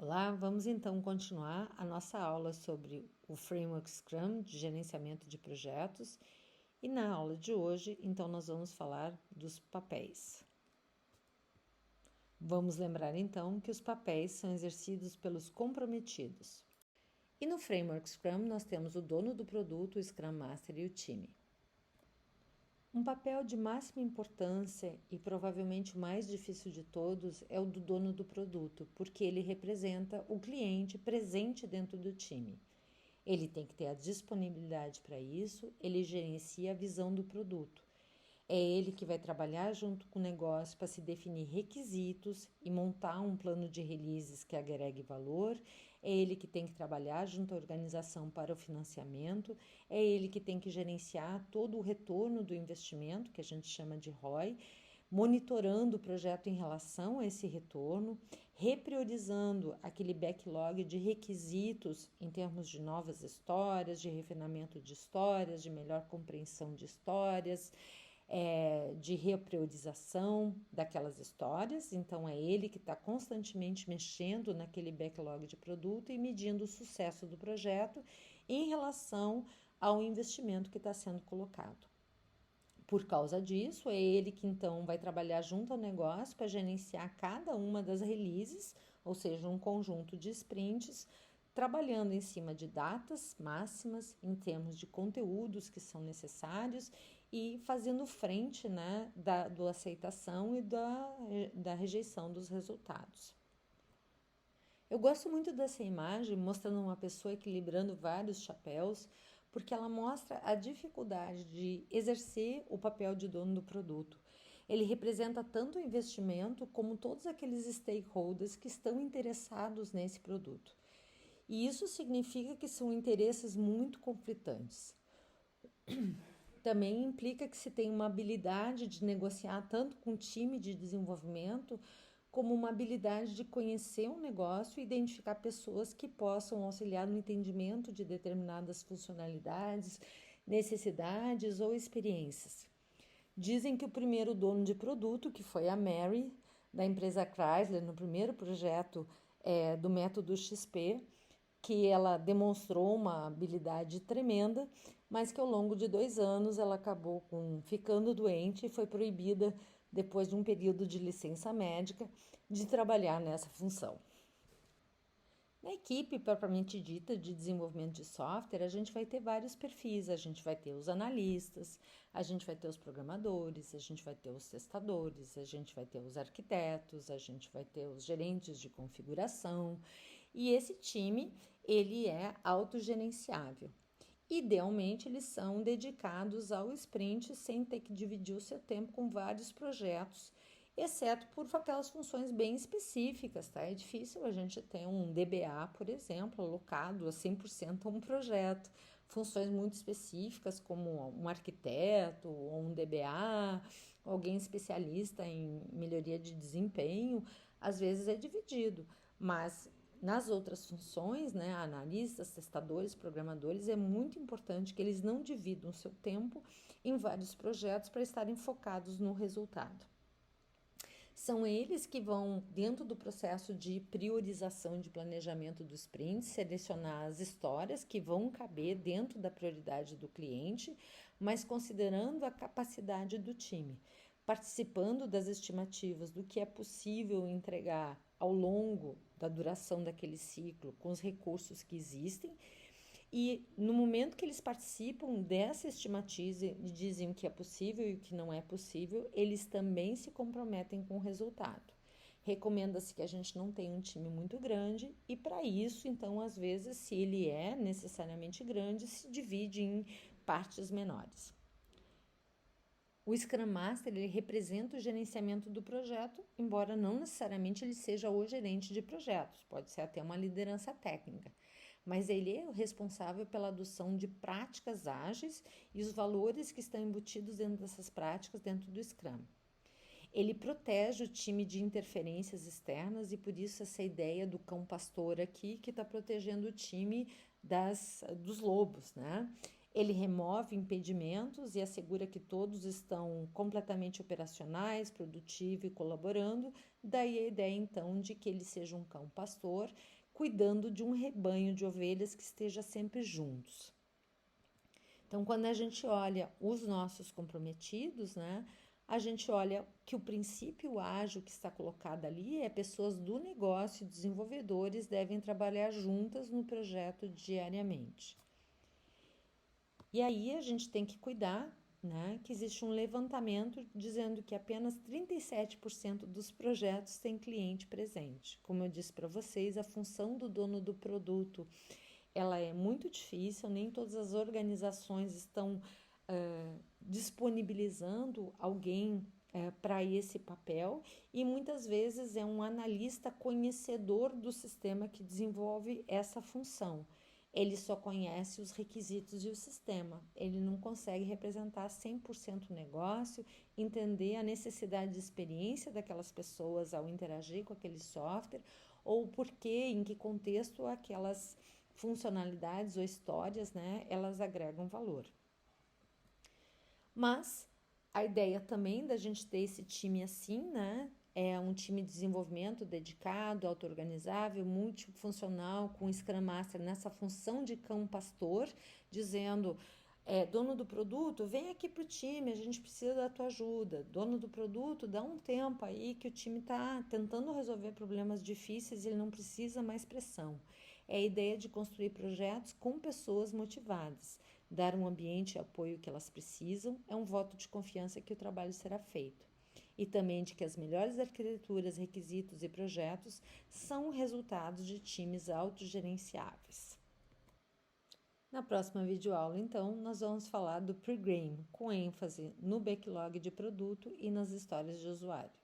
Olá, vamos então continuar a nossa aula sobre o Framework Scrum de gerenciamento de projetos e na aula de hoje, então, nós vamos falar dos papéis. Vamos lembrar então que os papéis são exercidos pelos comprometidos. E no Framework Scrum nós temos o dono do produto, o Scrum Master e o time. Um papel de máxima importância e provavelmente o mais difícil de todos é o do dono do produto, porque ele representa o cliente presente dentro do time. Ele tem que ter a disponibilidade para isso, ele gerencia a visão do produto. É ele que vai trabalhar junto com o negócio para se definir requisitos e montar um plano de releases que agregue valor. É ele que tem que trabalhar junto à organização para o financiamento. É ele que tem que gerenciar todo o retorno do investimento, que a gente chama de ROI, monitorando o projeto em relação a esse retorno, repriorizando aquele backlog de requisitos em termos de novas histórias, de refinamento de histórias, de melhor compreensão de histórias, de repriorização daquelas histórias. Então, é ele que está constantemente mexendo naquele backlog de produto e medindo o sucesso do projeto em relação ao investimento que está sendo colocado. Por causa disso, é ele que então vai trabalhar junto ao negócio para gerenciar cada uma das releases, ou seja, um conjunto de sprints, trabalhando em cima de datas máximas em termos de conteúdos que são necessários e fazendo frente, né, da aceitação e da rejeição dos resultados. Eu gosto muito dessa imagem mostrando uma pessoa equilibrando vários chapéus, porque ela mostra a dificuldade de exercer o papel de dono do produto. Ele representa tanto o investimento como todos aqueles stakeholders que estão interessados nesse produto. E isso significa que são interesses muito conflitantes. Também implica que se tem uma habilidade de negociar tanto com o time de desenvolvimento, como uma habilidade de conhecer um negócio e identificar pessoas que possam auxiliar no entendimento de determinadas funcionalidades, necessidades ou experiências. Dizem que o primeiro dono de produto, que foi a Mary, da empresa Chrysler, no primeiro projeto do método XP, que ela demonstrou uma habilidade tremenda, mas que ao longo de 2 anos ela acabou ficando doente e foi proibida, depois de um período de licença médica, de trabalhar nessa função. Na equipe propriamente dita de desenvolvimento de software, a gente vai ter vários perfis. A gente vai ter os analistas, a gente vai ter os programadores, a gente vai ter os testadores, a gente vai ter os arquitetos, a gente vai ter os gerentes de configuração. E esse time, ele é autogerenciável. Idealmente, eles são dedicados ao sprint sem ter que dividir o seu tempo com vários projetos, exceto por aquelas funções bem específicas, tá? É difícil a gente ter um DBA, por exemplo, alocado a 100% a um projeto. Funções muito específicas, como um arquiteto ou um DBA, alguém especialista em melhoria de desempenho, às vezes é dividido, mas nas outras funções, né, analistas, testadores, programadores, é muito importante que eles não dividam o seu tempo em vários projetos para estarem focados no resultado. São eles que vão, dentro do processo de priorização e de planejamento do sprint, selecionar as histórias que vão caber dentro da prioridade do cliente, mas considerando a capacidade do time, participando das estimativas do que é possível entregar ao longo da duração daquele ciclo com os recursos que existem. E no momento que eles participam dessa estimativa e dizem o que é possível e o que não é possível, eles também se comprometem com o resultado. Recomenda-se que a gente não tenha um time muito grande e, para isso, então, às vezes, se ele é necessariamente grande, se divide em partes menores. O Scrum Master, ele representa o gerenciamento do projeto, embora não necessariamente ele seja o gerente de projetos, pode ser até uma liderança técnica, mas ele é o responsável pela adoção de práticas ágeis e os valores que estão embutidos dentro dessas práticas dentro do Scrum. Ele protege o time de interferências externas e por isso essa ideia do cão pastor aqui, que está protegendo o time dos lobos, né? Ele remove impedimentos e assegura que todos estão completamente operacionais, produtivos e colaborando. Daí a ideia, então, de que ele seja um cão pastor, cuidando de um rebanho de ovelhas que esteja sempre juntos. Então, quando a gente olha os nossos comprometidos, né, a gente olha que o princípio ágil que está colocado ali é pessoas do negócio e desenvolvedores devem trabalhar juntas no projeto diariamente. E aí a gente tem que cuidar, né, que existe um levantamento dizendo que apenas 37% dos projetos têm cliente presente. Como eu disse para vocês, a função do dono do produto ela é muito difícil, nem todas as organizações estão disponibilizando alguém para esse papel e muitas vezes é um analista conhecedor do sistema que desenvolve essa função. Ele só conhece os requisitos e o sistema, ele não consegue representar 100% o negócio, entender a necessidade de experiência daquelas pessoas ao interagir com aquele software ou porquê, em que contexto aquelas funcionalidades ou histórias, né, elas agregam valor. Mas a ideia também da gente ter esse time assim, né, é um time de desenvolvimento dedicado, auto-organizável, multifuncional, com Scrum Master nessa função de cão pastor, dizendo, dono do produto, vem aqui para o time, a gente precisa da tua ajuda. Dono do produto, dá um tempo aí que o time está tentando resolver problemas difíceis e ele não precisa mais pressão. É a ideia de construir projetos com pessoas motivadas. Dar um ambiente e apoio que elas precisam é um voto de confiança que o trabalho será feito. E também de que as melhores arquiteturas, requisitos e projetos são resultados de times autogerenciáveis. Na próxima videoaula, então, nós vamos falar do Pre-Game, com ênfase no backlog de produto e nas histórias de usuário.